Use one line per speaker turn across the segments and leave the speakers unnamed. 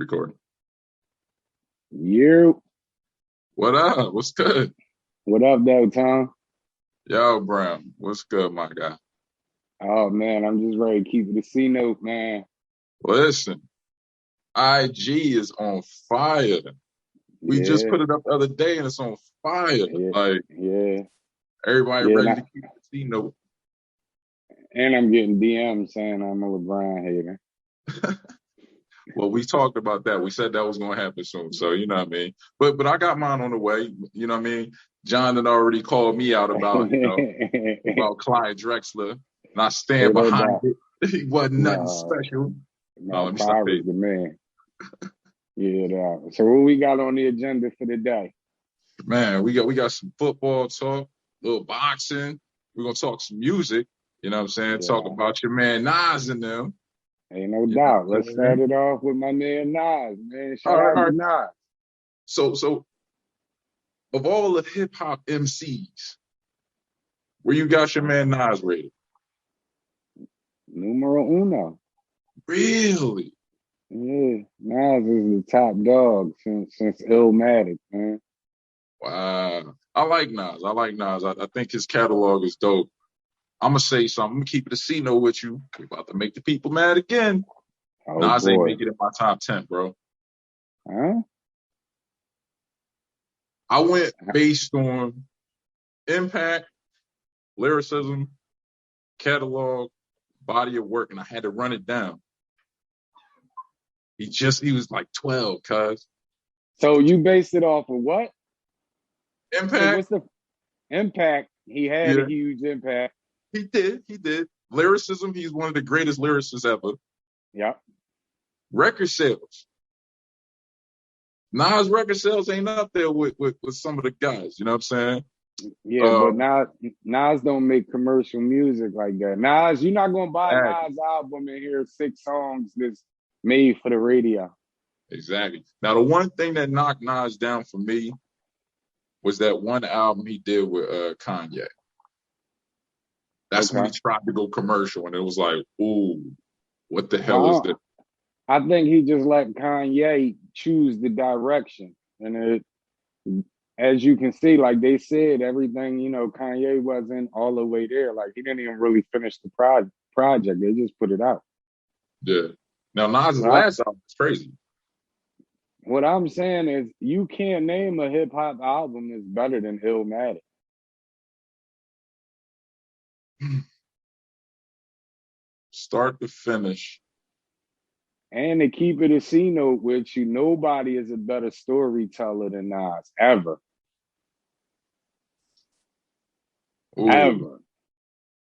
Recording.
You,
What up? What's good?
what up, though, Tom?
Yo, Brown. What's good, my guy?
Oh man, I'm just ready to keep it a C note, man.
Listen, IG is on fire. We just
Yeah,
put it up the other day and it's on fire.
yeah,
Like,
yeah,
everybody
yeah.
ready to keep the C note.
And I'm getting DMs saying I'm a LeBron hater.
Well, we talked about that. We said that was going to happen soon. So, you know what I mean? But I got mine on the way. You know what I mean? John had already called me out about, about Clyde Drexler. And I
Hey,
stand
no
behind
doubt.
it. He wasn't nothing
No,
special. No,
no,
let me stop
Clyde was
it.
the man. Yeah, no. So what we got on the agenda for the day?
Man, we got some football talk, a little boxing. We're gonna talk some music. You know what I'm saying? Talk
Yeah,
about your man Nas and them.
ain't no
You know
doubt.
what
Let's
I'm
start
saying?
it off with my man Nas, man.
All
Shout
right,
out
all
to
right.
Nas.
So of all the hip hop MCs, where you got your man Nas rated?
Numero uno.
Really?
Yeah, Nas is the top dog since Illmatic, man.
Wow. I like Nas. I like Nas. I think his catalog is dope. I'm gonna say something. I'm gonna keep it a C note with you. We're about to make the people mad again.
Oh
Nas ain't
boy.
making it in my top 10, bro.
Huh?
I went based on impact, lyricism, catalog, body of work, and I had to run it down. He was like 12, cuz.
So you based it off of what? So
Impact,
what's the impact? He had a
yeah,
huge impact.
he did. Lyricism, he's one of the greatest lyricists ever.
Yep.
Record sales. Nas record sales ain't up there with some of the guys, you know what I'm saying?
Yeah, but
Um,
Nas don't make commercial music like that. Nas, you're not gonna buy
exactly,
Nas album and hear 6 songs that's made for the radio.
exactly. Now, the one thing that knocked Nas down for me was that one album he did with Kanye. That's when he
Okay.
tried to go commercial, and it was like, ooh, what the hell is this?
Well, I think he just let Kanye choose the direction. And as you can see, like they said, everything, Kanye wasn't all the way there. Like he didn't even really finish the project. They just put it out.
Yeah. Now Nas's
Well,
last album was crazy.
what I'm saying is you can't name a hip hop album that's better than Illmatic.
Start to finish.
And to keep it a C note with you, nobody is a better storyteller than Nas, ever.
Ooh.
Ever.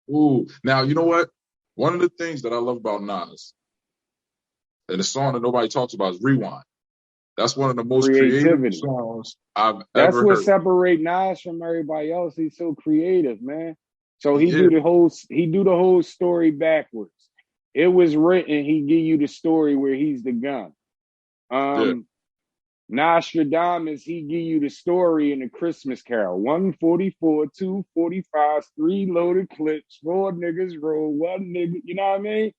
Ooh. Now, you know what? One of the things that I love about Nas, and a song that nobody talks about, is Rewind. That's one of the most creative
Creativity.
songs I've
That's
ever
what
heard.
separates Nas from everybody else. He's so creative, man. So
He is.
he do the whole story backwards. It was written, he give you the story where he's the gun.
Yeah.
Nostradamus, he give you the story in the Christmas Carol. 144, 245, 3 loaded clips, 4 niggas roll, 1 nigga, you know what I mean?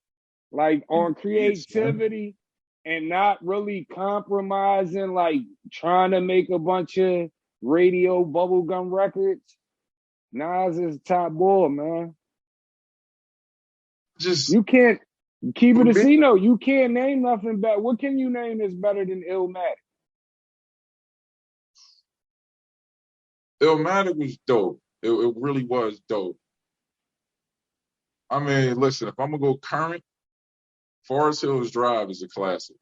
Like on
Yes, man.
creativity and not really compromising, like trying to make a bunch of radio bubblegum records. Nas is top boy, man.
Just
You can't keep
for
it a
me,
C note. You can't name nothing better. What can you name that's better than Illmatic?
Illmatic was dope. It really was dope. I mean, listen, if I'm gonna go current, Forest Hills Drive is a classic.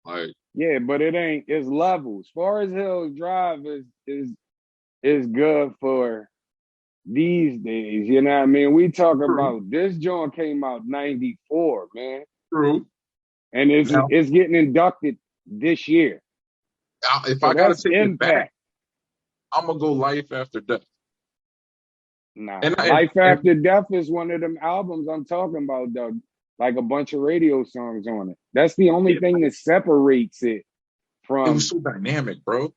Like,
Yeah, but it ain't. It's levels. Forest Hills Drive is good for these days. You know what I mean? We talk
true,
about this joint came out 94, man.
true.
And
Now,
it's getting inducted this year.
if
So
I gotta
that's
take it back,
impact.
I'm gonna go Life After Death.
Nah.
And
Life After Death is one of them albums I'm talking about, though. Like a bunch of radio songs on it. That's the only
it,
thing that separates it
it was
from,
so dynamic, bro.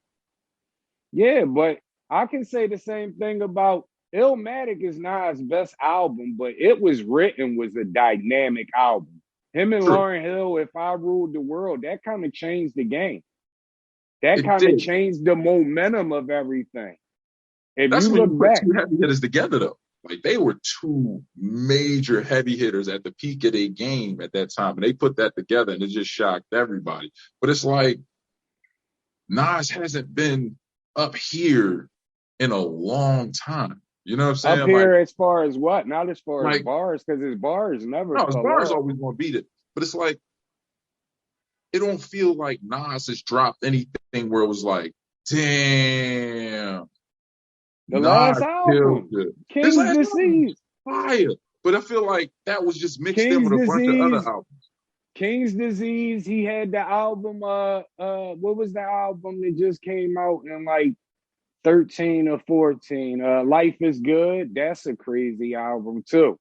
yeah, but I can say the same thing about Illmatic is Nas' best album, but It Was Written was a dynamic album. Him and
True.
Lauryn Hill, If I Ruled the World, that kind of changed the game. That
It
kind of
did.
changed the momentum of everything. If
That's
you
when
look
you put
back,
two heavy hitters together, though. Like, they were two major heavy hitters at the peak of their game at that time. And they put that together and it just shocked everybody. But it's like Nas hasn't been up here in a long time. You know what I'm
up
saying?
here as far as what? Not as far as
Like
bars, because his bars never
no, his
fell
bars
off.
always gonna beat it. But it's like it don't feel like Nas has dropped anything where it was like, damn,
The last
Nas killed
album,
it. His
King's
last album
Disease.
was fire. But I feel like that was just mixed in
King's
with a bunch of other
Disease.
albums.
King's Disease. He had the album. What was the album that just came out in like 13 or 14? Life is Good. That's a crazy album too.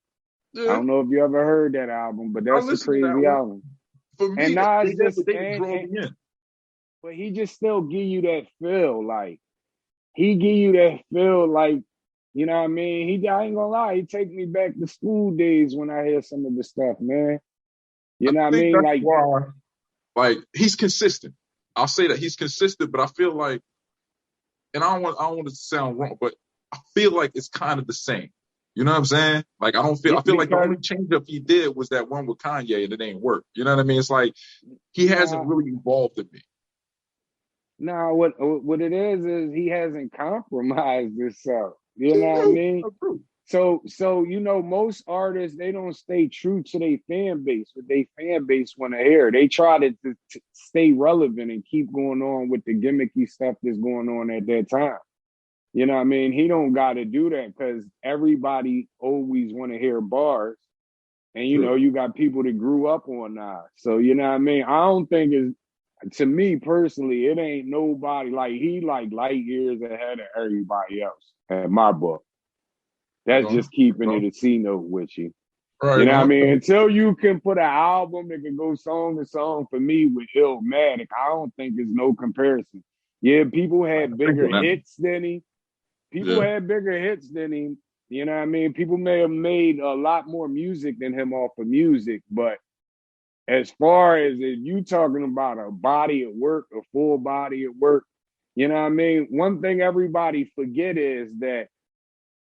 I
Yeah,
don't know if you ever heard that album, but
I
that's a
listened to that
crazy
one.
album.
For
And
me,
Nas
they
just
would draw me in.
but he just still give you that feel. Like he give you that feel like, you know what I mean? I ain't gonna lie, he take me back to school days when I hear some of the stuff, man. You
I
know what I
think
mean?
that's
Like
why, like, he's consistent. I'll say that he's consistent, but I feel like, and I don't want to sound wrong, but I feel like it's kind of the same. You know what I'm saying? Like, I feel like the
because
only change up he did was that one with Kanye and it ain't work. You know what I mean? It's like he hasn't
nah,
really evolved in me.
nah, what it is he hasn't compromised himself. You know what I
True.
mean?
True.
So you know, most artists they don't stay true to their fan base. What their fan base want to hear. They try to stay relevant and keep going on with the gimmicky stuff that's going on at that time. You know what I mean? He don't got to do that because everybody always want to hear bars. And, you know,
True.
you got people that grew up on Nas. So, you know what I mean? I don't think to me personally, it ain't nobody like he like light years ahead of everybody else in my book. That's
Okay.
just keeping
Okay.
it a C note with you. You
Right
know what I
on.
mean? Until you can put an album that can go song to song for me with Illmatic, I don't think there's no comparison. Yeah, people had bigger
Thinking that.
hits than he. People
Yeah.
had bigger hits than him. You know what I mean? People may have made a lot more music than him off of music, but as far as if you talking about a body of work, a full body of work, you know what I mean? One thing everybody forget is that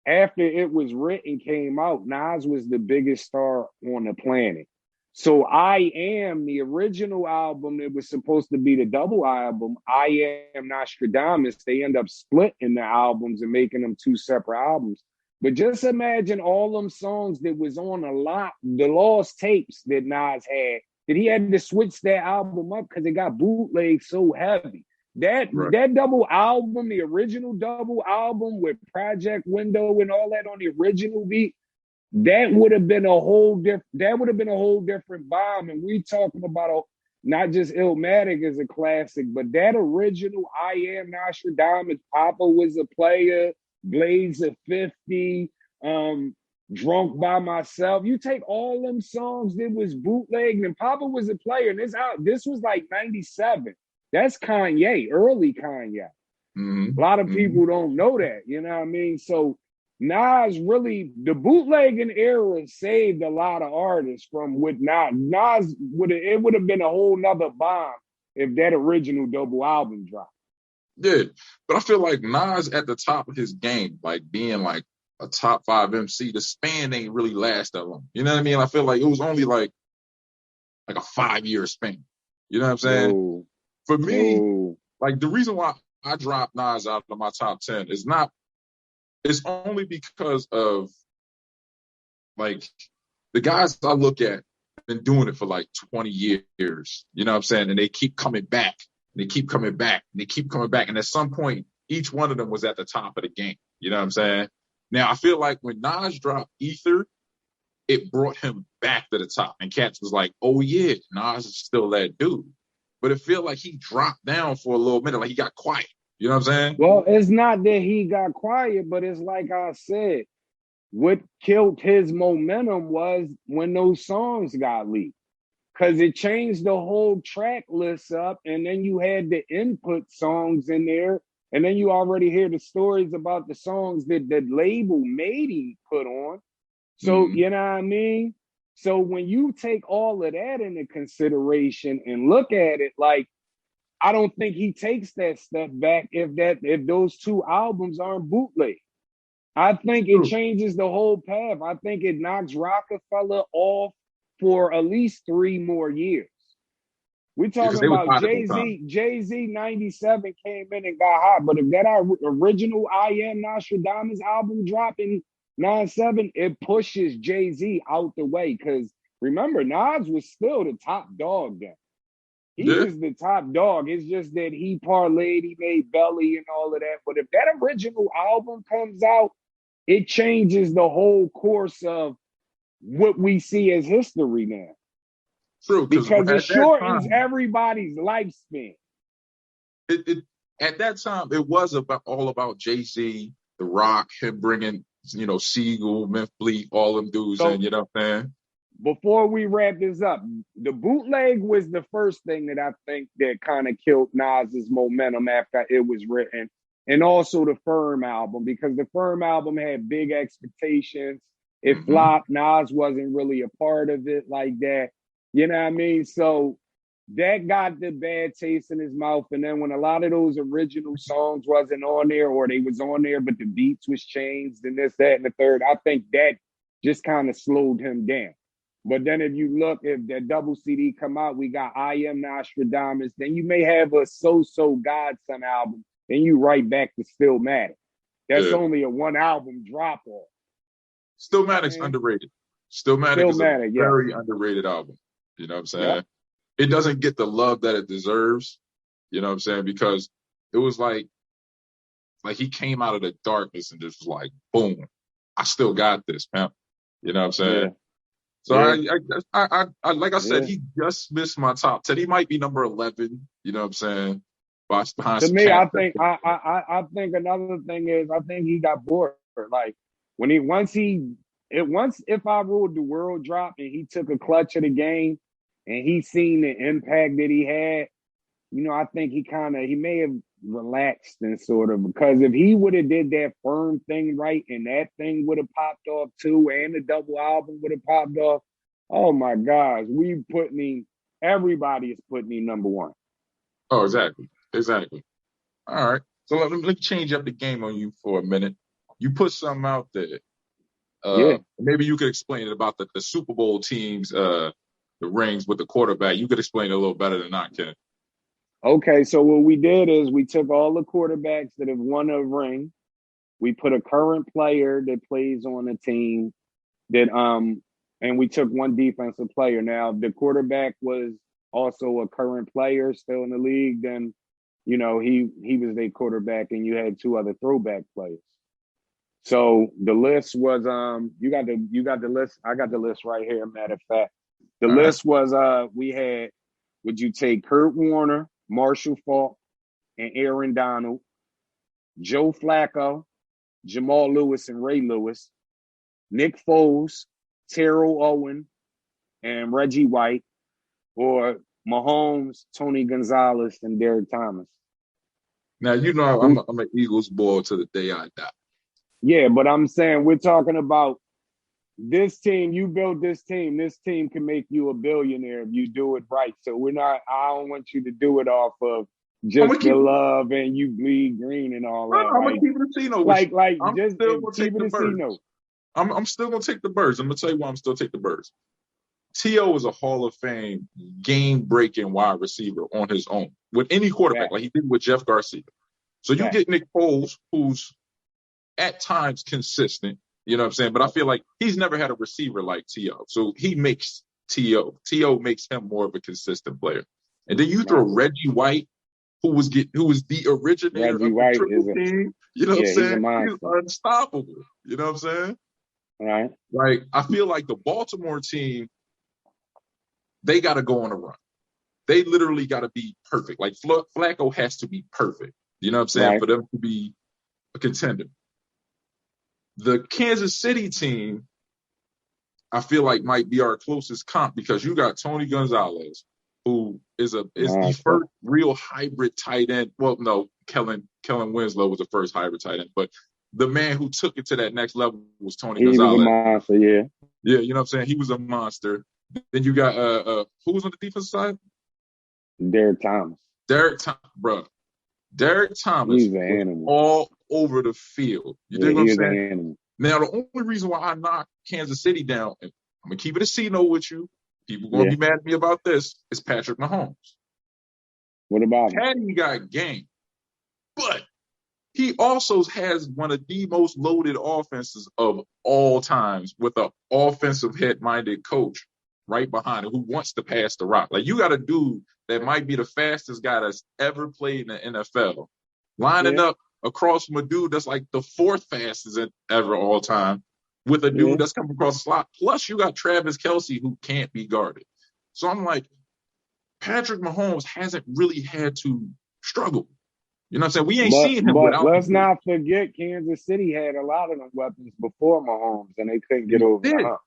after it was written, came out, Nas was the biggest star on the planet. So I Am, the original album that was supposed to be the double album, I Am Nostradamus, they end up splitting the albums and making them two separate albums. But just imagine all them songs that was on the lost tapes that Nas had, that he had to switch that album up because it got bootleg so heavy.
Right.
That double album, the original double album with Project Window and all that on the original beat, that would have been a whole different bomb. And we talking about not just Illmatic as a classic, but that original I Am Nostradamus, Papa Was a Player, Blades of 50, Drunk by Myself. You take all them songs that was bootlegged and Papa Was a Player, and this was like 97. That's Kanye, early Kanye.
Mm-hmm.
A lot of
Mm-hmm.
people don't know that, you know what I mean? So Nas really, the bootlegging era saved a lot of artists from what Nas would have been a whole nother bomb if that original double album dropped.
Yeah. But I feel like Nas at the top of his game, like being like a top 5 MC, the span ain't really last that long. You know what I mean? I feel like it was only like a 5-year span. You know what I'm saying?
No,
For me,
no.
like the reason why I dropped Nas out of my top 10 is not, it's only because of like the guys I look at been doing it for like 20 years. You know what I'm saying? And they keep coming back. And they keep coming back. And they keep coming back. And at some point, each one of them was at the top of the game. You know what I'm saying? Now I feel like when Nas dropped Ether, it brought him back to the top. And Cats was like, oh yeah, Nas is still that dude. But it felt like he dropped down for a little minute, like he got quiet. You know what I'm saying?
Well, it's not that he got quiet, but it's like I said, what killed his momentum was when those songs got leaked. Because it changed the whole track list up, and then you had the input songs in there, and then you already hear the stories about the songs that the label made him put on. So,
Mm-hmm.
you know what I mean? So when you take all of that into consideration and look at it, like, I don't think he takes that step back if those two albums aren't bootleg. I think it changes the whole path. I think it knocks Rockefeller off for at least 3 more years. We're
Because
talking
they was
about
hot at that time.
Jay-Z 97 came in and got hot. But if that original I Am Nostradamus album dropped in 97, it pushes Jay-Z out the way. Because remember, Nas was still the top dog then. He was the top dog. It's just that he parlayed, he made Belly and all of that. But if that original album comes out, it changes the whole course of what we see as history now.
True,
because it
at that
shortens
time,
everybody's lifespan.
At that time, it was all about Jay-Z, The Rock, him bringing, Siegel, Memphis Bleak, all them dudes in, you know what I'm saying?
Before we wrap this up, the bootleg was the first thing that I think that kind of killed Nas's momentum after it was written. And also the Firm album, because the Firm album had big expectations. It flopped. Nas wasn't really a part of it like that. You know what I mean? So that got the bad taste in his mouth. And then when a lot of those original songs wasn't on there, or they was on there, but the beats was changed and this, that, and the third, I think that just kind of slowed him down. But then if you look, if that double CD come out, we got I Am Nostradamus, then you may have a So-So Godson album, then you right back to Stillmatic. That's only a 1 album drop off.
Stillmatic's underrated. Stillmatic is a very underrated album. You know what I'm saying? Yep. It doesn't get the love that it deserves. You know what I'm saying? Because it was like he came out of the darkness and just was like, boom, I still got this, man. You know what I'm saying? Yeah. So I like I said, he just missed my top 10. He might be number 11. You know what I'm saying? Behind
to me, I think another thing is I think he got bored. Like once If I Ruled the World dropped and he took a clutch of the game and he seen the impact that he had, I think he may have relaxed and sort of, because if he would have did that Firm thing right and that thing would have popped off too, and the double album would have popped off, oh my gosh, everybody is putting him number 1.
Oh, exactly. All right. So let me change up the game on you for a minute. You put something out there. Maybe you could explain it about the Super Bowl teams, the rings with the quarterback. You could explain it a little better than I can.
Okay, so what we did is we took all the quarterbacks that have won a ring. We put a current player that plays on the team and we took 1 defensive player. Now, if the quarterback was also a current player still in the league, then, he was their quarterback and you had 2 other throwback players. So the list was, you got the list. I got the list right here, matter of fact. The list was, we had, would you take Kurt Warner, Marshall Faulk, and Aaron Donald, Joe Flacco, Jamal Lewis and Ray Lewis, Nick Foles, Terrell Owen, and Reggie White, or Mahomes, Tony Gonzalez, and Derek Thomas.
Now, I'm an Eagles boy to the day I die.
Yeah, but I'm saying we're talking about this team. You built this team. This team can make you a billionaire if you do it right. So I don't want you to do it off of just the love and you bleed green and all that.
I'm gonna keep it a C-note. I'm still gonna take the Birds. I'm still gonna take the Birds. I'm gonna tell you why I'm still take the Birds. T.O. is a Hall of Fame game-breaking wide receiver on his own with any quarterback, like he did with Jeff Garcia. So you get Nick Foles, who's at times consistent, you know what I'm saying? But I feel like he's never had a receiver like T.O. So he makes T.O. makes him more of a consistent player. And then you throw Reggie White, who was the originator of the triple team. You know what I'm saying? He's unstoppable. You know what I'm saying?
Right.
Like, I feel like the Baltimore team, they got to go on a run. They literally got to be perfect. Like, Flacco has to be perfect. You know what I'm saying? For them to be a contender. The Kansas City team, I feel like might be our closest comp because you got Tony Gonzalez, who is the first real hybrid tight end. Well, no, Kellen Winslow was the first hybrid tight end, but the man who took it to that next level was Tony Gonzalez.
He was a monster, yeah.
Yeah, you know what I'm saying? He was a monster. Then you got who was on the defensive side?
Derek Thomas.
Derek Thomas, bro. Derek Thomas
He's an
was
animal.
all over the field. You
Yeah,
dig what
he
I'm
is an
saying?
animal.
Now, the only reason why I knock Kansas City down, and I'm gonna keep it a C note with you. People gonna
Yeah.
be mad at me about this. Is Patrick Mahomes.
What about him?
Patty got game, but he also has one of the most loaded offenses of all times with an offensive head-minded coach right behind him who wants to pass the rock. Like, you got a dude that might be the fastest guy that's ever played in the NFL lining up across from a dude that's like the fourth fastest ever all time with a dude that's coming across the slot. Plus, you got Travis Kelce who can't be guarded. So I'm like, Patrick Mahomes hasn't really had to struggle. You know what I'm saying? We ain't seen him
But
without
let's
the
not forget Kansas City had a lot of them weapons before Mahomes, and they couldn't get
he
over the
did.
hump.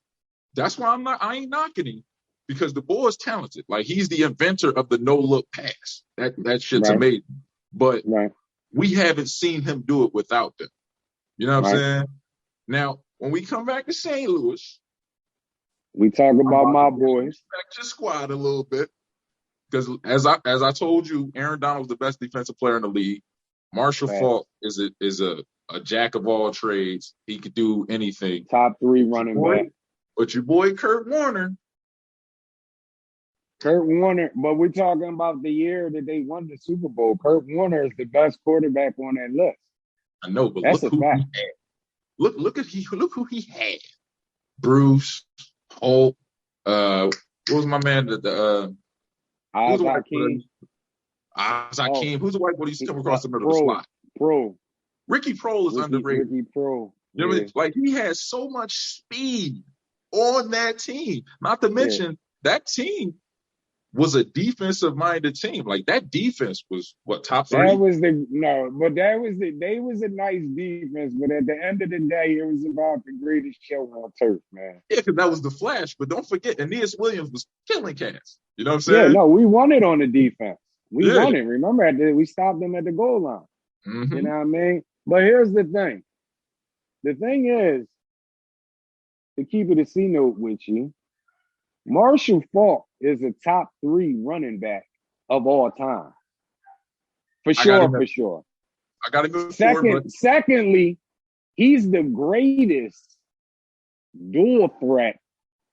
That's why I ain't knocking him because the boy is talented. Like, he's the inventor of the no look pass. That shit's amazing. But we haven't seen him do it without them. You know what I'm saying? Now, when we come back to St. Louis,
we talk about my boys.
Respect your squad a little bit. Because as I told you, Aaron Donald's the best defensive player in the league. Marshall Faulk is a jack of all trades. He could do anything.
Top 3 running back.
But your boy Kurt Warner.
But we're talking about the year that they won the Super Bowl. Kurt Warner is the best quarterback on that list.
I know, but
that's
look who he had. Look who he had. Bruce, Holt, what was my man
Isaac King.
Isaac King. Who's the white boy that used to come across the middle of the slot? Ricky Prohl is underrated.
Ricky Prohl.
You know what I mean? Like, he has so much speed on that team. Not to mention, that team was a defensive-minded team. Like, that defense was, what, top 3?
They was a nice defense, but at the end of the day, it was about the greatest show on turf, man.
Yeah, because that was the Flash. But don't forget, Aeneas Williams was killing cats. You know what I'm saying?
Yeah, no, we won it on the defense. We won it. Remember, we stopped them at the goal line.
Mm-hmm.
You know what I mean? But here's the thing. The thing is, to keep it a C note with you, Marshall Faulk is a top 3 running back of all time. For sure.
I got to go
Secondly, he's the greatest dual threat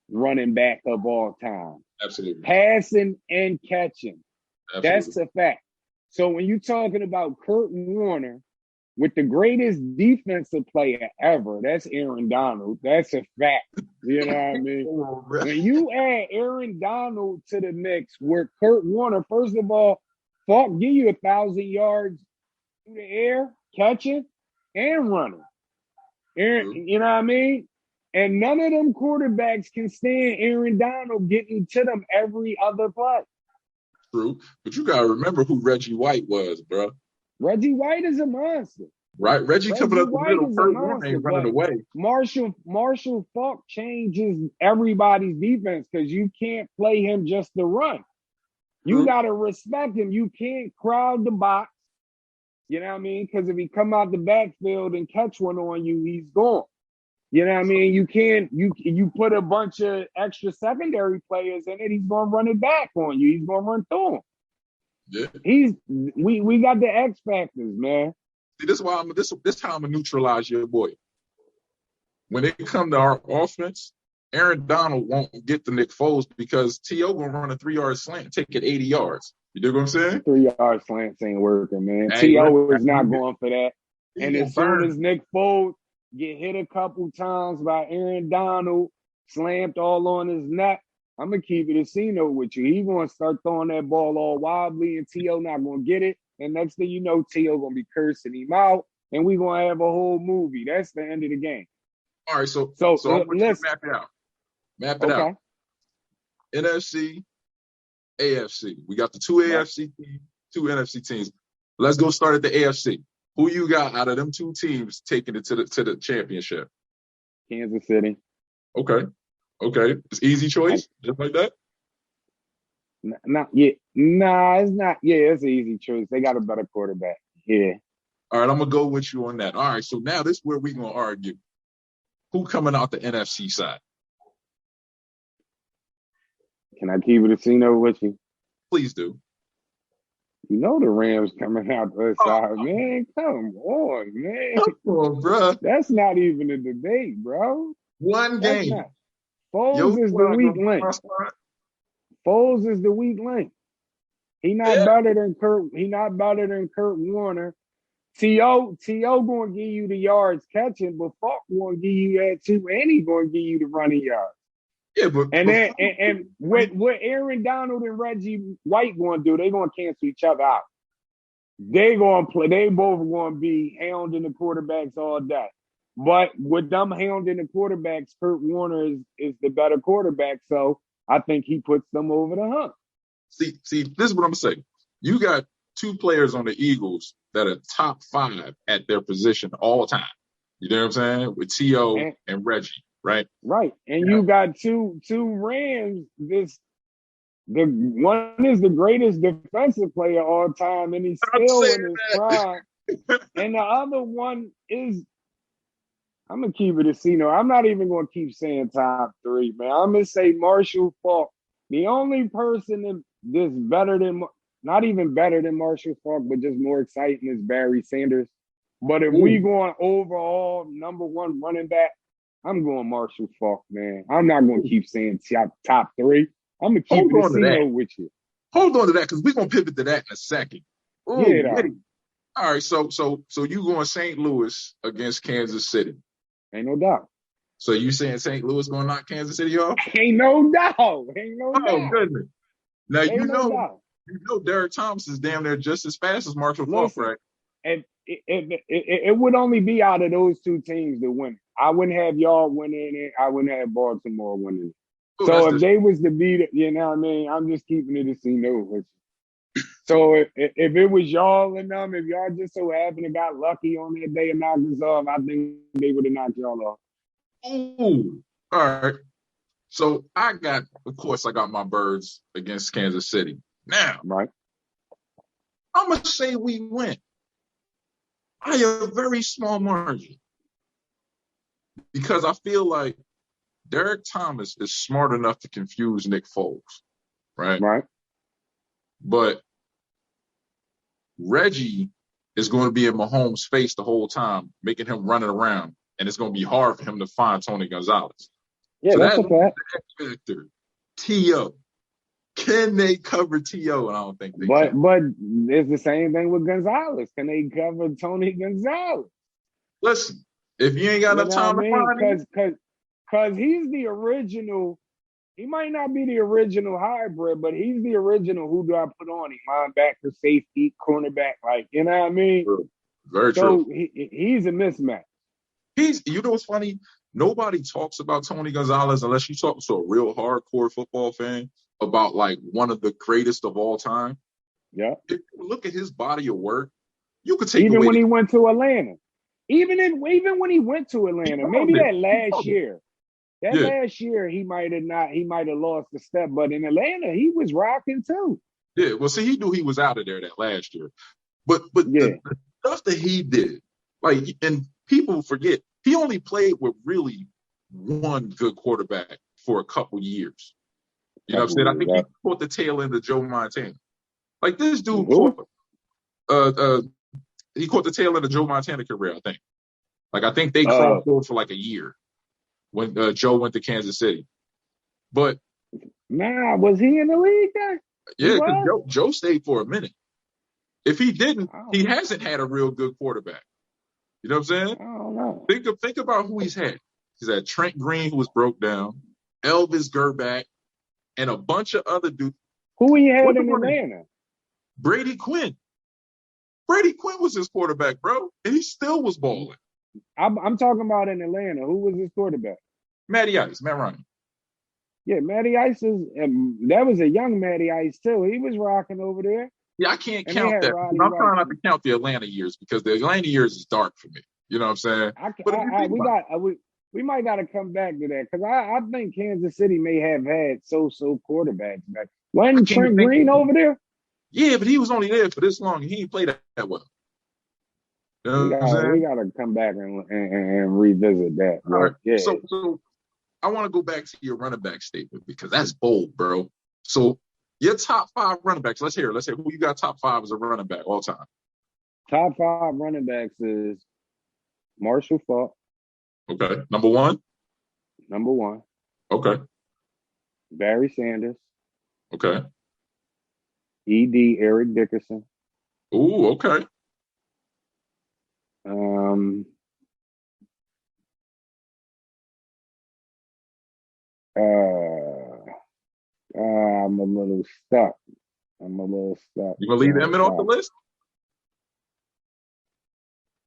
running back of all time.
Absolutely.
Passing and catching.
Absolutely.
That's a fact. So when you're talking about Kurt Warner with the greatest defensive player ever, that's Aaron Donald. That's a fact. You know what I mean? When you add Aaron Donald to the mix with Kurt Warner, first of all, Falk give you 1,000 yards through the air, catching and running. Aaron, you know what I mean? And none of them quarterbacks can stand Aaron Donald getting to them every other play.
True. But you got to remember who Reggie White was, bro.
Reggie White is a monster.
Right? Reggie coming up the middle, Kurt Warner ain't running away.
Marshall Faulk changes everybody's defense because you can't play him just to run. You got to respect him. You can't crowd the box. You know what I mean? Because if he come out the backfield and catch one on you, he's gone. You know what I mean? You can't, you put a bunch of extra secondary players in it, he's going to run it back on you. He's going to run through him.
Yeah.
We got the X factors, man.
See, this is why this how I'm gonna neutralize your boy. When it come to our offense, Aaron Donald won't get the Nick Foles because T.O. gonna run a 3-yard slant, take it 80 yards. You dig what I'm saying?
3-yard slants ain't working, man. T.O. is not going for that. And as soon as Nick Foles get hit a couple times by Aaron Donald, slammed all on his neck, I'm going to keep it a C note with you. He's going to start throwing that ball all wobbly, and T.O. not going to get it. And next thing you know, T.O. going to be cursing him out, and we're going to have a whole movie. That's the end of the game.
All right, so I'm going to map it out. Map it out. NFC, AFC. We got the 2 AFC teams, 2 NFC teams. Let's go start at the AFC. Who you got out of them 2 teams taking it to the championship?
Kansas City.
Okay. It's easy choice, just like that?
Not yet. Nah, it's not. Yeah, it's an easy choice. They got a better quarterback. Yeah.
All right, I'm going to go with you on that. All right, so now this is where we're going to argue. Who coming out the NFC side?
Can I keep it a C-note with you?
Please do.
You know the Rams coming out the other
Oh,
side, man. Come on, man.
come on, bro.
That's not even a debate, bro.
One
That's
game.
not. Foles
Yo
is the
squad
weak
gonna be
link.
my squad.
Foles is the weak link. He not
Yeah.
better than Kurt. He not better than Kurt Warner. T.O. gonna give you the yards catching, but Falk gonna give you that too, and he gonna give you the running yards.
Yeah, but
And then
before,
and what Aaron Donald and Reggie White gonna do? They gonna cancel each other out. They gonna play. They both gonna be hounding the quarterbacks all day. But with them hounding the quarterbacks, Kurt Warner is the better quarterback. So I think he puts them over the hump.
see, this is what I'm saying. You got two players on the Eagles that are top 5 at their position all time. You know what I'm saying? With T.O. and Reggie, right?
Right. And
Yeah.
you got two Rams. The one is the greatest defensive player all time, and he's
I'm
still
saying
in his
that.
prime. And the other one is, I'm gonna keep it a C-note. I'm not even gonna keep saying top 3, man. I'm gonna say Marshall Faulk. The only person that's better than, not even better than Marshall Faulk, but just more exciting is Barry Sanders. But if we
Ooh,
going overall number 1 running back, I'm going Marshall Faulk, man. I'm not gonna keep saying top 3. I'm gonna keep
hold
it a
on to that.
C-note with you.
Hold on to that because we're gonna pivot to that in a second.
Yeah,
Oh,
though.
all right. So you going St. Louis against Kansas City?
Ain't no doubt.
So you saying St. Louis gonna knock Kansas City off?
Ain't no doubt. Ain't no
Oh
doubt.
goodness. Now
Ain't no doubt.
Derek Thomas is damn near just as fast as Marshall Faulk,
Listen,
right?
it would only be out of those 2 teams to win. I wouldn't have y'all winning it. I wouldn't have Baltimore winning it.
Oh,
So
that's
if
the
they was to beat it, you know what I mean? I'm just keeping it a C-note with you. So if it was y'all and them, if y'all just so happened to got lucky on that day and knocked us off, I think they would have knocked y'all off.
Ooh. All right. So of course, I got my birds against Kansas City. Now,
Right.
I'm gonna say we win by a very small margin because I feel like Derek Thomas is smart enough to confuse Nick Foles, right?
Right.
But Reggie is going to be in Mahomes' face the whole time, making him running around, and it's going to be hard for him to find Tony Gonzalez.
Yeah,
So
that's
that
a
leaves
fact.
the X factor. T.O. Can they cover T.O.? And I don't think they
But
can.
it's the same thing with Gonzalez. Can they cover Tony Gonzalez?
Listen, if you ain't got
You
enough
know what I
time to
mean?
find him,
Cause he's the original. He might not be the original hybrid, but he's the original. Who do I put on him? Linebacker, safety, cornerback. Like, you know what I mean?
true. Very true.
So he's a mismatch.
You know what's funny? Nobody talks about Tony Gonzalez unless you talk to a real hardcore football fan about like one of the greatest of all time.
Yeah.
If you look at his body of work, you could take
Even
away
when
the
he went to Atlanta. Even when he went to
he
Atlanta,
called
maybe
it.
that
He
last
called it.
year. That
Yeah,
last year he might have lost a step, but in Atlanta he was rocking too.
yeah. Well, see, he knew he was out of there that last year. But
Yeah.
the stuff that he did, like, and people forget, he only played with really one good quarterback for a couple years. You know what I'm
Couple
saying? I
years
think he
up.
caught the tail end of Joe Montana. Like this dude
Who?
caught uh he caught the tail end of Joe Montana career, I think. Like I think they crossed over for like a year when Joe went to Kansas City. But
Nah, was he in the league then? He
yeah, because
was?
Joe stayed for a minute. If he didn't,
I
he
don't,
hasn't had a real good quarterback. You know what I'm saying?
I don't know.
Think about who he's had. He's had Trent Green, who was broke down, Elvis Gerback, and a bunch of other dudes.
Who he had
What's the
in
one name?
Atlanta?
Brady Quinn. Brady Quinn was his quarterback, bro, and he still was balling.
I'm talking about in Atlanta. Who was his quarterback?
Matt Ryan.
Yeah, Matty Ice that was a young Matty Ice too. He was rocking over there.
Yeah, I can't
And they
count
had
that.
Roddy
I'm
White.
trying not to count the Atlanta years because the Atlanta years is dark for me. You know what I'm saying? But if you think about it,
We might got to come back to that because I think Kansas City may have had so quarterbacks back.
I
Wasn't
can't
Trent
think.
Green over there?
Yeah, but he was only there for this long. He ain't played that well. You know what I'm
We
saying?
got to come back and revisit that.
All right.
But yeah,
So I want to go back to your running back statement because that's bold, bro. So your top 5 running backs. Let's hear who you got top 5 as a running back all time.
Top 5 running backs is Marshall Faulk.
Okay. Number 1.
Number 1.
Okay.
Barry Sanders.
Okay.
ED Eric Dickerson.
Ooh, okay.
I'm a little stuck.
You gonna leave Emmett off the list?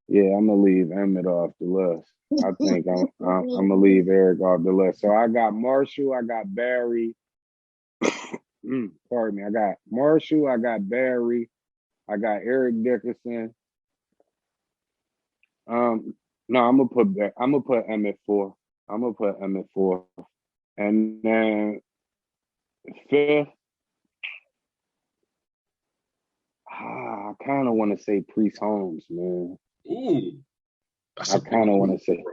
Yeah, I'm gonna leave Emmett off the list. I think I'm gonna leave Eric off the list. So I got Marshall, I got Barry. Pardon me. I got Marshall, I got Barry, I got Eric Dickerson. No, I'm gonna put Emmett 4. And then 5th, I kind of want to say Priest Holmes, man.
Ooh,
I kind of want to say,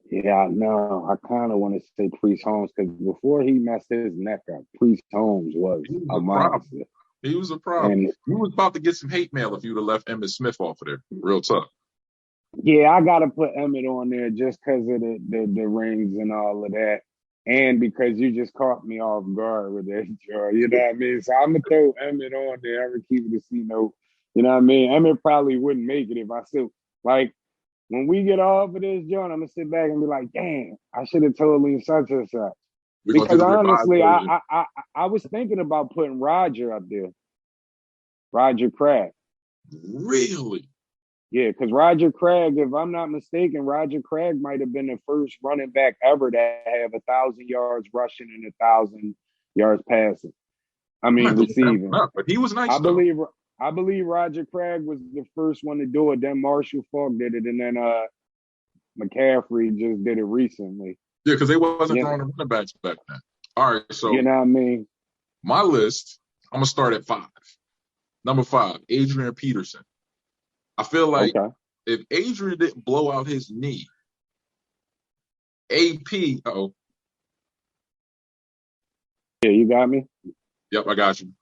yeah, I know. I kind of want to say Priest Holmes because before he messed his neck up, Priest Holmes was a monster.
He was a problem. And you was about to get some hate mail if you'd have left Emmitt Smith off of there. Real tough.
Yeah, I gotta put Emmett on there just because of the rings and all of that. And because you just caught me off guard with that, Joe. You know what I mean? So I'm gonna throw Emmett on there. I'm gonna keep it a C note. You know what I mean? Emmett probably wouldn't make it if I still like when we get off of this, John, I'm gonna sit back and be like, damn, I should have told him such and such. Because honestly, I was thinking about putting Roger up there. Roger Craig.
Really?
Yeah, because Roger Craig, if I'm not mistaken, Roger Craig might have been the first running back ever to have 1,000 yards rushing and 1,000 yards passing. I mean, receiving.
But he was nice.
I believe Roger Craig was the first one to do it. Then Marshall Faulk did it, and then McCaffrey just did it recently.
Yeah, because they wasn't throwing the running backs back then. All right, so
you know what I mean.
My list, I'm gonna start at 5. Number 5, Adrian Peterson. I feel like if Adrian didn't blow out his knee, AP.
Yeah, you got me?
Yep, I got you.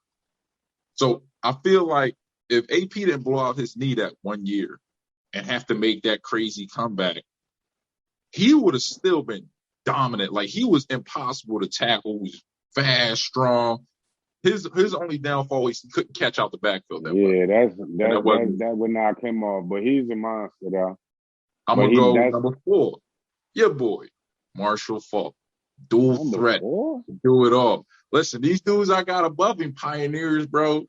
So I feel like if AP didn't blow out his knee that 1 year and have to make that crazy comeback, he would have still been dominant. Like, he was impossible to tackle. He was fast, strong. His only downfall is he couldn't catch out the backfield. That
would knock him off. But he's a monster, though.
I'm going to go number 4. Your boy, Marshall Faulk. Dual threat. 4? Do it all. Listen, these dudes I got above him, pioneers, bro.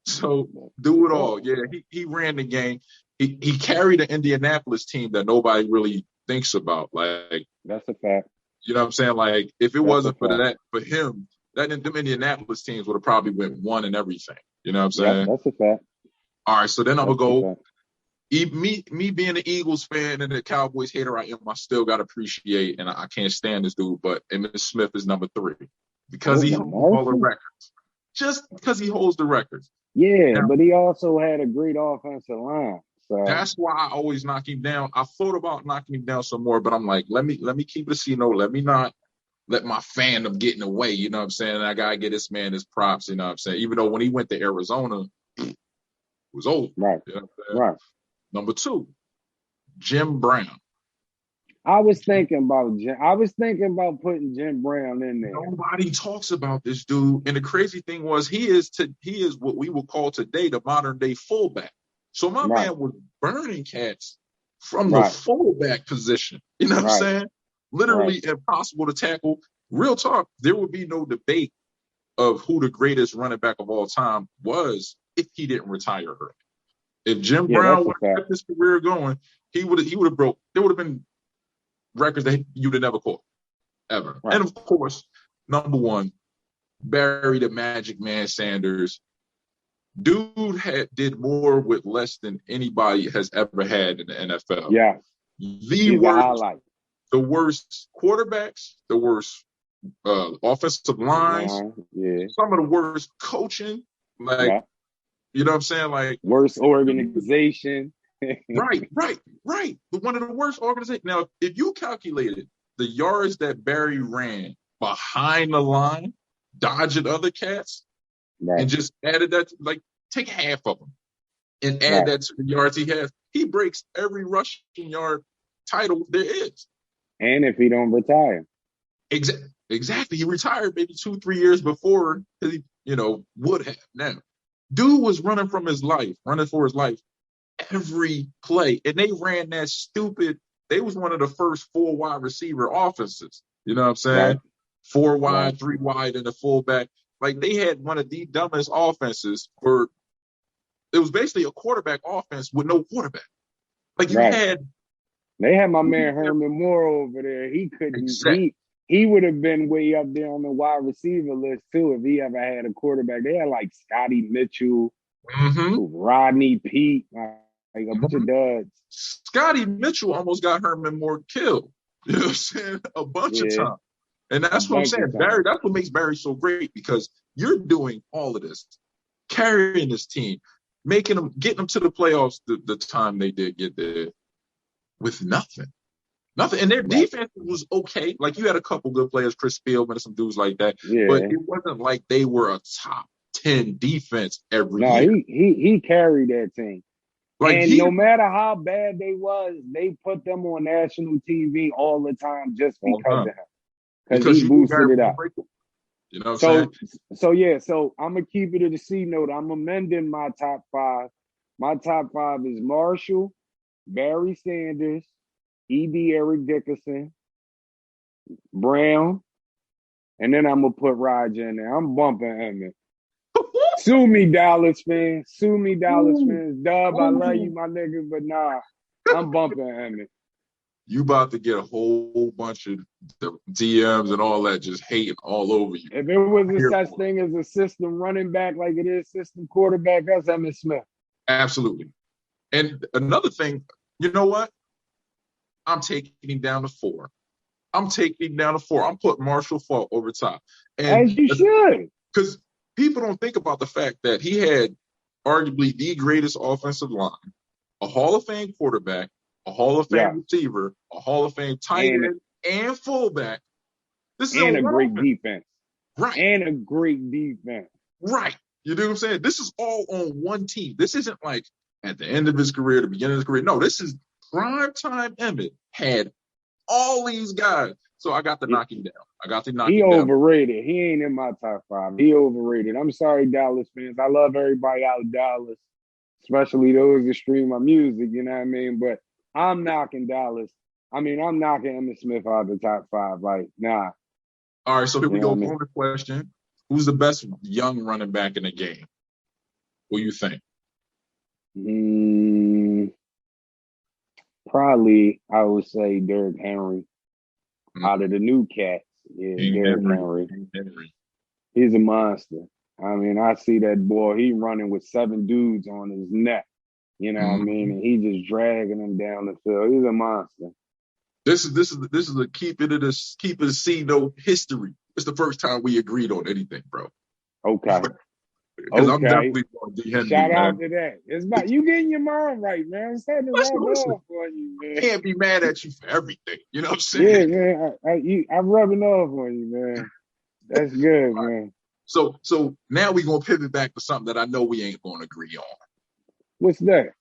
So do it all. Yeah, he ran the game. He carried the Indianapolis team that nobody really thinks about. Like,
that's a fact.
You know what I'm saying? Like, if it wasn't for him, them Indianapolis teams would have probably went 1 and everything. You know what I'm saying?
Yeah, that's a fact.
All right, so then I'm going to go. Me being an Eagles fan and the Cowboys hater I am, I still got to appreciate, and I can't stand this dude, but Emmitt Smith is number 3 because he holds all the records. Just because he holds the records.
Yeah, now, but he also had a great offensive line. So
that's why I always knock him down. I thought about knocking him down some more, but I'm like, let me keep it a C note. Let me not let my fandom get in the way. You know what I'm saying? And I gotta get this man his props. You know what I'm saying? Even though when he went to Arizona, it was old.
Right.
You know what I'm saying? Right. Number 2, Jim Brown.
I was thinking about putting Jim Brown in there.
Nobody talks about this dude. And the crazy thing was he is what we would call today the modern day fullback. So my man was burning cats from the fullback position. You know what I'm saying? Literally impossible to tackle. Real talk, there would be no debate of who the greatest running back of all time was if he didn't retire early. If Jim Brown would have kept his career going, he would have broke. There would have been records that you'd have never caught, ever. Right. And of course, number 1, Barry the Magic Man Sanders. Dude did more with less than anybody has ever had in the NFL.
Yeah.
The worst quarterbacks, the worst offensive lines, some of the worst coaching, like, you know what I'm saying? Like,
worst organization.
Right. One of the worst organizations. Now, if you calculated the yards that Barry ran behind the line, dodging other cats
Right.
and just added that, like, take half of them and add
Right.
that to the yards he has. He breaks every rushing yard title there is.
And if he don't retire.
Exactly. He retired maybe 2-3 years before he, would have. Now, dude was running for his life every play. And they ran that stupid, they was one of the first 4 wide receiver offenses. You know what I'm saying?
Right.
4 wide,
Right.
3 wide, and a fullback. Like, they had one of the dumbest offenses where it was basically a quarterback offense with no quarterback. Like, you
Right. They had my man
had
Herman Moore over there. He couldn't.
exact.
He would have been way up there on the wide receiver list too if he ever had a quarterback. They had like Scotty Mitchell, Rodney Peete, like a bunch of duds.
Scotty Mitchell almost got Herman Moore killed. You know what I'm saying? A bunch of times. And that's what I'm saying. Barry, that's what makes Barry so great, because you're doing all of this, carrying this team, getting them to the playoffs the time they did get there with nothing. Nothing. And their defense was okay. Like, you had a couple good players, Chris Spielman and some dudes like that.
Yeah.
But it wasn't like they were a top 10 defense every year.
No, he carried that team. Like, and no matter how bad they was, they put them on national TV all the time just because of him. Because he boosted it up.
You know what I'm
saying? So I'm going to keep it at a C note. I'm amending my top 5. My top 5 is Marshall, Barry Sanders, E.D. Eric Dickerson, Brown, and then I'm going to put Roger in there. I'm bumping Emmett. Sue me, Dallas fans. Sue me, Dallas fans. Dub, I love you, my nigga, but nah, I'm bumping Emmett.
You about to get a whole bunch of the DMs and all that just hating all over you.
If it was a such thing as a system running back like it is system quarterback, that's Emmitt Smith.
Absolutely. And another thing, you know what? I'm taking him down to 4. I'm putting Marshall Faulk over top. And
as you should.
Because people don't think about the fact that he had arguably the greatest offensive line, a Hall of Fame quarterback, a Hall of Fame receiver, a Hall of Fame tight end, and fullback. This is
a great defense. Right. And a great defense.
Right. You know what I'm saying? This is all on one team. This isn't like at the end of his career, the beginning of his career. No, this is prime time Emmett had all these guys. So I got to knock him down.
He overrated. He ain't in my top 5. He overrated. I'm sorry, Dallas fans. I love everybody out of Dallas, especially those that stream my music, you know what I mean? But I'm knocking Dallas. I'm knocking Emmitt Smith out of the top 5. Like, nah.
All right, so here we go. Bonus question. Who's the best young running back in the game? What do you think?
Probably, I would say Derrick Henry. Out of the new cats, Derrick Henry. He's a monster. I see that boy. He running with 7 dudes on his neck. You know what I mean? And he just dragging them down the field. He's a monster.
This is a keep it C note history. It's the first time we agreed on anything, bro.
Okay.
Because I'm definitely going to D. Henry.
Shout out to that. It's about you getting your mind right, man. I'm starting to rub off on you, man.
I can't be mad at you for everything. You know what I'm saying?
Yeah, man. I'm rubbing off on you, man. That's good, man.
So now we're going to pivot back to something that I know we ain't going to agree on.
What's that?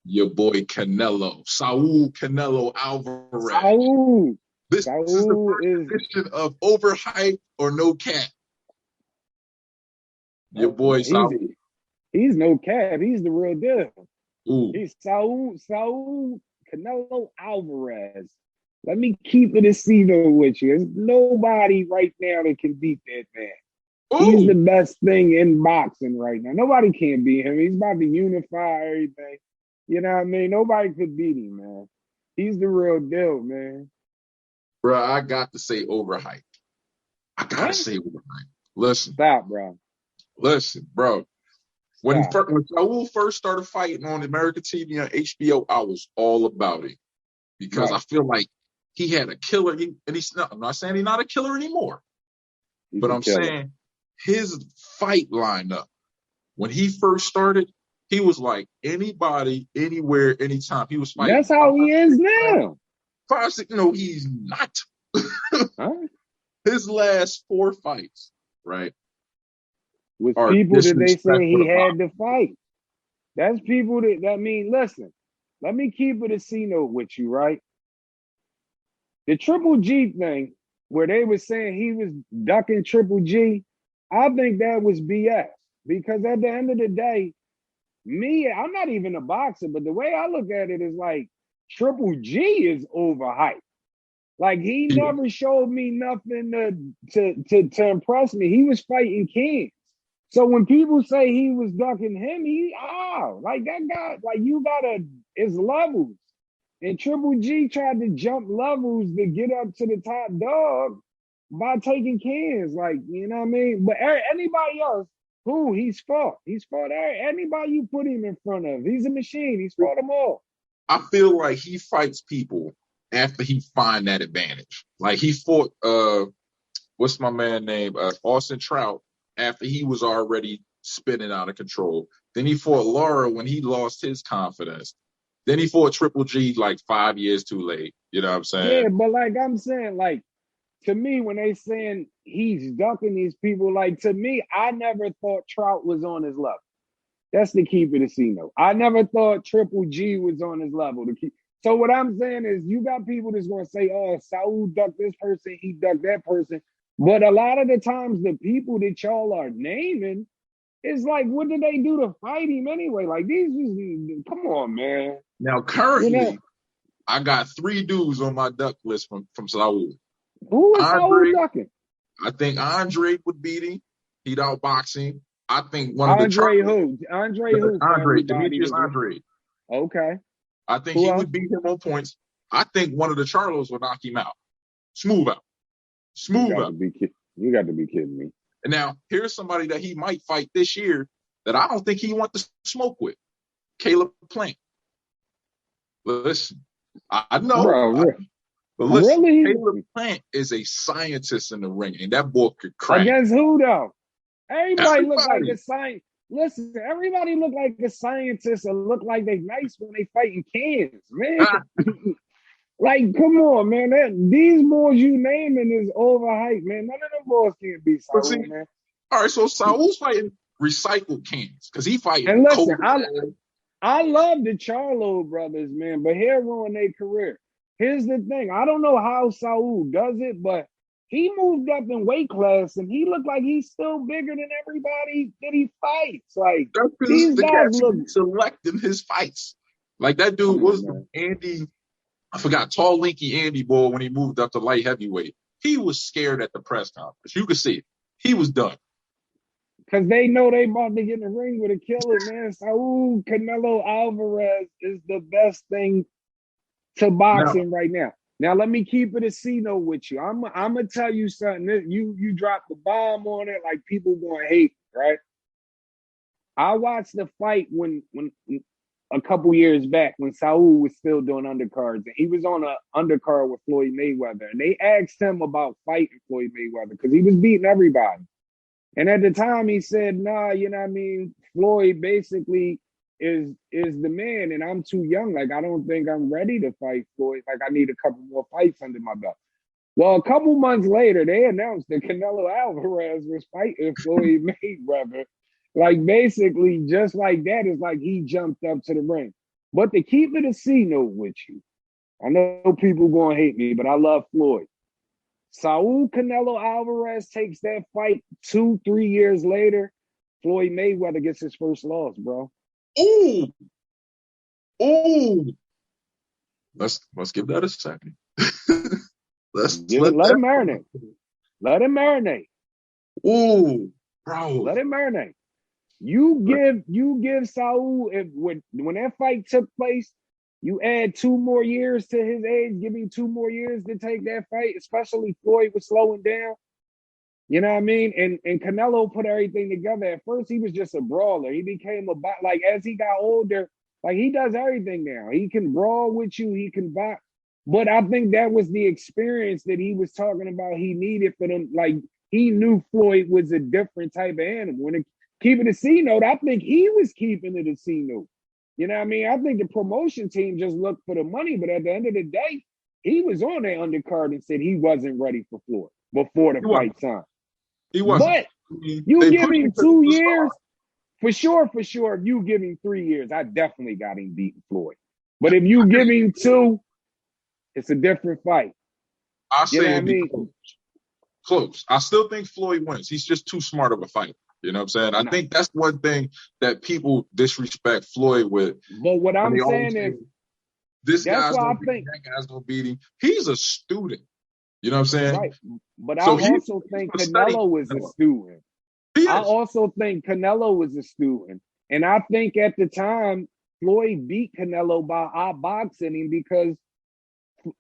Your boy Saul Canelo Alvarez.
Saul.
This is the first edition of Overhyped or No Cap. Your boy Saul.
He's no cap. He's the real deal.
Ooh.
He's Saul Canelo Alvarez. Let me keep it a C-note with you. There's nobody right now that can beat that man. Ooh. He's the best thing in boxing right now. Nobody can beat him. He's about to unify everything. You know what I mean? Nobody could beat him, man. He's the real deal, man.
Bro, I got to say Overhyped. I got to say Overhyped. Listen.
Stop, bro.
Listen, bro. When Saul first started fighting on American TV on HBO, I was all about it. Because I feel like he had a killer. I'm not saying he's not a killer anymore. But I'm saying his fight lineup, when he first started, he was like anybody, anywhere, anytime. He was fighting.
That's how he is now.
5, 6, no, he's not. His last 4 fights, right?
was
are
people that they said
disrespectful
he
to boxing.
had to fight. That's people that mean, listen, let me keep it a C note with you, right? The Triple G thing, where they were saying he was ducking Triple G, I think that was BS. Because at the end of the day, I'm not even a boxer, but the way I look at it is like Triple G is overhyped. Like he
Yeah.
never showed me nothing to impress me. He was fighting Kings. So when people say he was ducking him, like that guy, like you gotta, it's levels. And Triple G tried to jump levels to get up to the top dog by taking cans, like, you know what I mean? But anybody else, he's fought. He's fought anybody you put him in front of. He's a machine. He's fought them all.
I feel like he fights people after he find that advantage. Like he fought what's my man name? Austin Trout after he was already spinning out of control. Then he fought Lara when he lost his confidence. Then he fought Triple G like 5 years too late. You know what I'm saying?
Yeah, but like I'm saying, like, to me, when they saying he's ducking these people, like, to me, I never thought Trout was on his level. That's the keep it a C note. I never thought Triple G was on his level. So what I'm saying is you got people that's going to say, oh, Saul ducked this person, he ducked that person. But a lot of the times the people that y'all are naming, it's like, what did they do to fight him anyway? Like, come on, man.
Now, currently,
You know,
I got 3 dudes on my duck list from Saul.
who is Saul
Andre,
ducking?
I think Andre would beat him. He'd outbox him. I think one of the
Andre who? Andre who for
Andre,
everybody?
Demetrius Andre.
Okay.
I think
Who
he
else?
would beat him on points. I think one of the Charlos would knock him out. Smooth out.
You
Smooth
got
out.
to be kidding me.
And now, here's somebody that he might fight this year that I don't think he wants to smoke with. Caleb Plant. Listen, I know.
Bro,
But listen,
really?
Caleb Plant is a scientist in the ring, and that boy could crack.
Against who, though? Everybody look like
Everybody.
a scientist. Listen, everybody look like a scientist and look like they nice when they fighting cans, man. Like, come on, man. These boys you naming is overhyped, man. None of them boys can beat
But
Saul,
see,
man.
all right, so Saul's fighting recycled cans because he fighting
And listen,
cold.
I love the Charlo brothers, man, but he'll ruin their career. Here's the thing. I don't know how Saul does it, but he moved up in weight class and he looked like he's still bigger than everybody that he fights. Like,
That's because
these
the
guys
cats
look...
selecting his fights. Like that dude was Andy, I forgot, tall, lanky Andy boy when he moved up to light heavyweight. He was scared at the press conference. You could see it. He was done.
Because they know they about to get in the ring with a killer, man. Saul Canelo Alvarez is the best thing to boxing right now. Now, let me keep it a C note with you. I'm going to tell you something. You dropped the bomb on it, like people going to hate, right? I watched the fight when a couple years back when Saul was still doing undercards. And he was on an undercard with Floyd Mayweather. And they asked him about fighting Floyd Mayweather because he was beating everybody. And at the time, he said, nah, you know what I mean? Floyd basically is the man, and I'm too young. Like, I don't think I'm ready to fight Floyd. Like, I need a couple more fights under my belt. Well, a couple months later, they announced that Canelo Alvarez was fighting Floyd Mayweather. Like, basically, just like that, it's like he jumped up to the ring. But to keep it a C note with you, I know people going to hate me, but I love Floyd. Saul Canelo Alvarez takes that fight 2-3 years later. Floyd Mayweather gets his first loss, bro.
Ooh. Let's give that a second. let
him marinate. Let him marinate.
Ooh, bro.
Let him marinate. You give Saul, when that fight took place, you add 2 more years to his age, give him 2 more years to take that fight, especially Floyd was slowing down. You know what I mean? And Canelo put everything together. At first, he was just a brawler. He became like, as he got older, like, he does everything now. He can brawl with you. He can box. But I think that was the experience that he was talking about he needed for them. Like, he knew Floyd was a different type of animal. When keep it a C note, I think he was keeping it a C note. You know what I mean? I think the promotion team just looked for the money, but at the end of the day, he was on that undercard and said he wasn't ready for Floyd before the fight time.
He wasn't.
You
They
give
pushed him
him
because he
2
was a star.
years, for sure, for sure. If you give him 3 years, I definitely got him beating Floyd. But if you give him 2, it's a different fight.
I
You know
say
what I
it'd be
mean?
close. I still think Floyd wins. He's just too smart of a fighter. You know what I'm saying? I
No.
think that's one thing that people disrespect Floyd with.
But what
When
I'm
they always
saying
say,
is,
this
that's
guy's
why I
gonna beat him,
think,
that guy's gonna beat him. He's a student. You know what I'm saying?
right. But I
So
also
he's
think
gonna study.
Canelo is a student.
He
I
is.
also think Canelo was a student. And I think at the time, Floyd beat Canelo by outboxing him because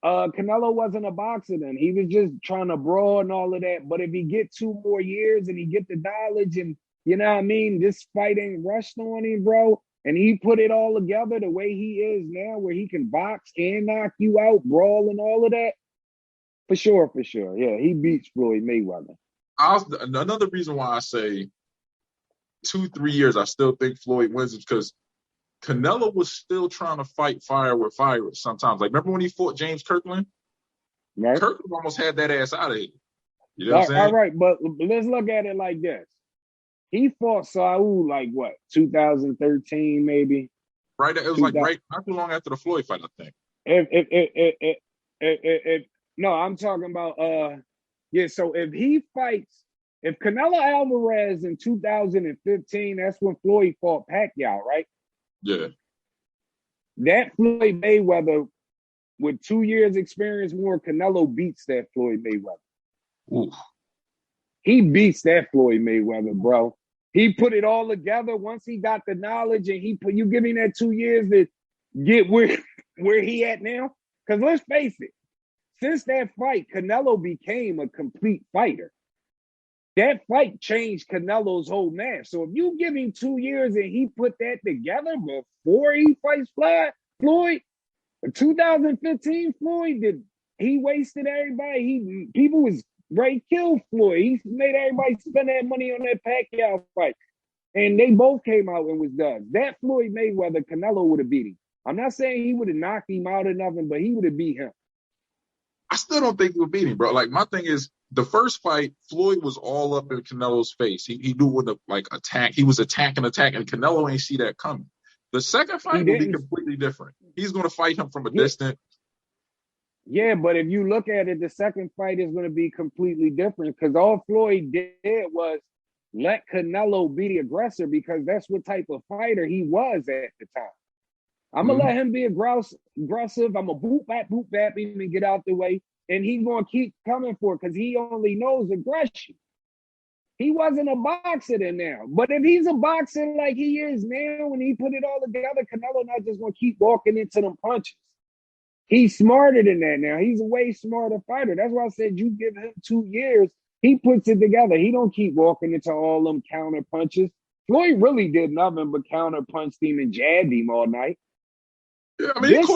Canelo wasn't a boxer then. He was just trying to brawl and all of that. But if he get 2 more years and he get the knowledge and, you know what I mean, this fight ain't rushed on him, bro, and he put it all together the way he is now, where he can box and knock you out, brawl and all of that, for sure, for sure. Yeah, he beats Floyd Mayweather.
Another reason why I say 2-3 years, I still think Floyd wins is because Canelo was still trying to fight fire with fire sometimes. Like, remember when he fought James Kirkland?
Right?
Kirkland almost had that ass out of here. You know what I'm
All
saying?
right, but let's look at it like this. He fought Saul like what, 2013 maybe?
Right? It was like not too long after the Floyd fight, I think.
If no, I'm talking about yeah, so if Canelo Alvarez in 2015, that's when Floyd fought Pacquiao, right?
Yeah.
That Floyd Mayweather with 2 years experience more, Canelo beats that Floyd Mayweather.
Ooh.
He beats that Floyd Mayweather, bro. He put it all together once he got the knowledge, and you give him that 2 years to get where he at now. Because let's face it, since that fight, Canelo became a complete fighter. That fight changed Canelo's whole match. So if you give him 2 years and he put that together before he fights Floyd, 2015 Floyd, he wasted everybody. People was ready to kill Floyd. He made everybody spend that money on that Pacquiao fight. And they both came out and was done. That Floyd Mayweather, Canelo would have beat him. I'm not saying he would have knocked him out or nothing, but he would have beat him.
I still don't think he would beat him, bro. Like, my thing is, the first fight, Floyd was all up in Canelo's face. He knew when to attack. He was attacking, and Canelo ain't see that coming. The second fight will be completely different. He's going to fight him from a distance.
Yeah, but if you look at it, the second fight is going to be completely different because all Floyd did was let Canelo be the aggressor because that's what type of fighter he was at the time. I'm going to let him be aggressive. I'm going to boot bap him and get out the way. And he's going to keep coming for it because he only knows aggression. He wasn't a boxer then now. But if he's a boxer like he is now, when he put it all together, Canelo not just going to keep walking into them punches. He's smarter than that now. He's a way smarter fighter. That's why I said you give him 2 years, he puts it together. He don't keep walking into all them counter punches. Floyd really did nothing but counter punched him and jabbed him all night.
Yeah, I mean,
this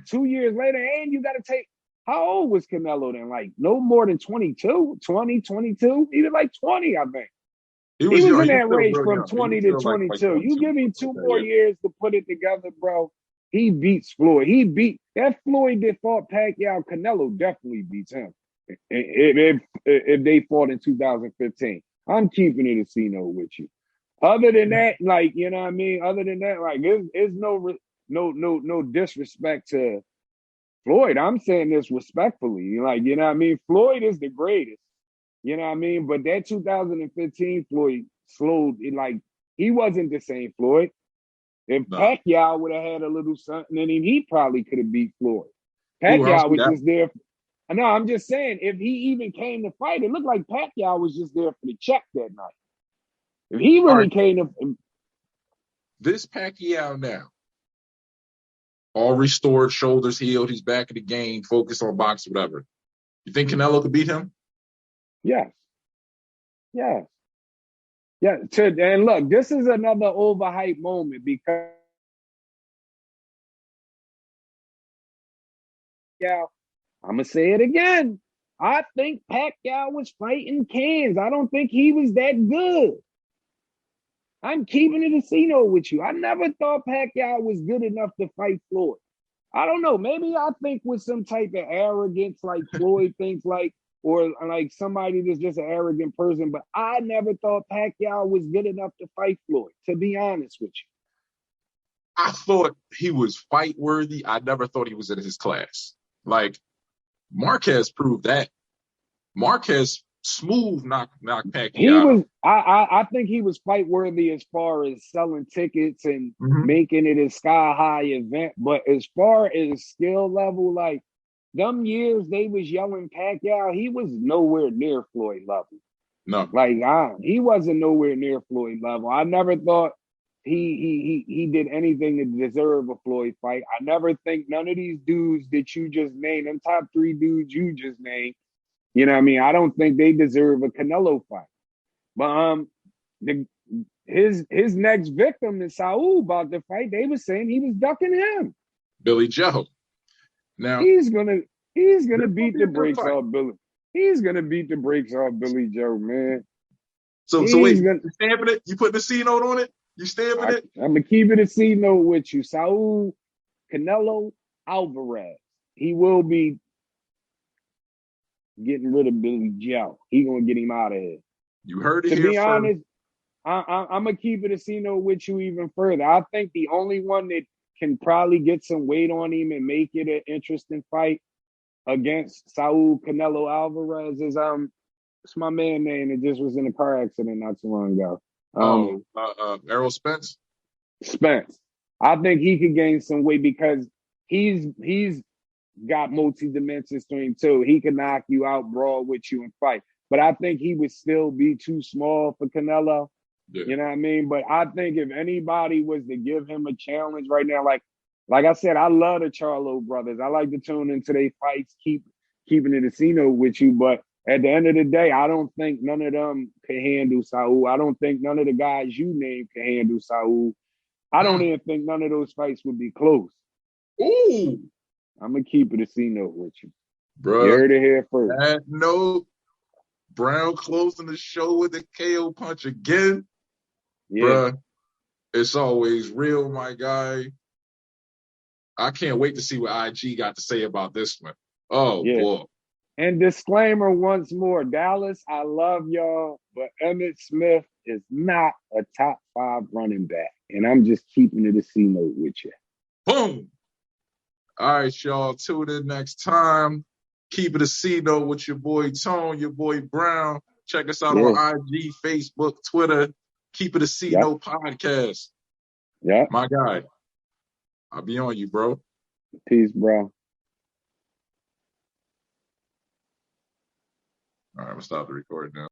2 years later, and you got to take, how old was Canelo then? Like no more than 22, 20, 22? He was like 20, I think. He was in that range from 20 to 22. You give him 2 more years to put it together, bro. He beats Floyd. That Floyd that fought Pacquiao. Canelo definitely beats him. If they fought in 2015, I'm keeping it a C-note with you. Other than that, like, you know what I mean? Other than that, like, there's no disrespect to Floyd. I'm saying this respectfully. Like, you know what I mean? Floyd is the greatest. You know what I mean? But that 2015 Floyd slowed it, like, he wasn't the same Floyd. If Pacquiao would have had a little something in him, he probably could have beat Floyd. Pacquiao was just there. No, I'm just saying, if he even came to fight, it looked like Pacquiao was just there for the check that night. If he really came to...
This Pacquiao now, all restored, shoulders healed, he's back in the game, focused on boxing, whatever. You think Canelo could beat him?
Yes. Yes. Yeah. And look, this is another overhyped moment because I'm going to say it again. I think Pacquiao was fighting cans. I don't think he was that good. I'm keeping it a C-note with you. I never thought Pacquiao was good enough to fight Floyd. I don't know. Maybe I think with some type of arrogance like Floyd thinks, like, or like somebody that's just an arrogant person, but I never thought Pacquiao was good enough to fight Floyd, to be honest with you.
I thought he was fight worthy. I never thought he was in his class. Like, Marquez proved that. Marquez smooth knocked
He
Pacquiao
was,
out.
I think he was fight worthy as far as selling tickets and making it a sky high event. But as far as skill level, like them years they was yelling Pacquiao, he was nowhere near Floyd level.
No.
Like he wasn't nowhere near Floyd level. I never thought he did anything to deserve a Floyd fight. I never think none of these dudes that you just named, them top 3 dudes you just named, you know what I mean? I don't think they deserve a Canelo fight. But his next victim is Saul about the fight. They were saying he was ducking him.
Billy Joe. Now
he's gonna beat the
a good
brakes
fight.
off Billy. He's gonna beat the brakes off Billy Joe, man.
So wait, you stamping it? You putting the C note on it? You stamping it?
I'm gonna keep it a C note with you. Saul Canelo Alvarez. He will be getting rid of Billy Joe. He gonna get him out of here.
You heard it
to
here
be
first.
Honest, I'm gonna keep it a C note with you even further. I think the only one that can probably get some weight on him and make it an interesting fight against Saul Canelo Alvarez is it's my man name that just was in a car accident not too long ago.
Errol Spence.
Spence. I think he could gain some weight because he's got multi-dimensions to him too. He can knock you out, brawl with you, and fight. But I think he would still be too small for Canelo. Yeah. You know what I mean? But I think if anybody was to give him a challenge right now, like I said, I love the Charlo brothers. I like to tune into their fights, keeping it a C-note with you. But at the end of the day, I don't think none of them can handle Saul. I don't think none of the guys you named can handle Saul. I don't even think none of those fights would be close.
Ooh.
I'm going to keep it a C-note with you.
Bro,
you heard it here first.
That note, Brown closing the show with a KO punch again. Yeah. Bruh, it's always real, my guy. I can't wait to see what IG got to say about this one. Oh, yeah. Boy.
And disclaimer once more, Dallas, I love y'all, but Emmitt Smith is not a top 5 running back. And I'm just keeping it a C-note with you.
Boom. All right, y'all. Tune in next time. Keep it a C-note with your boy Tone, your boy Brown. Check us out on IG, Facebook, Twitter. Keep it a C-note podcast.
Yeah.
My guy. I'll be on you, bro.
Peace, bro.
All right, I'm going to stop the recording now.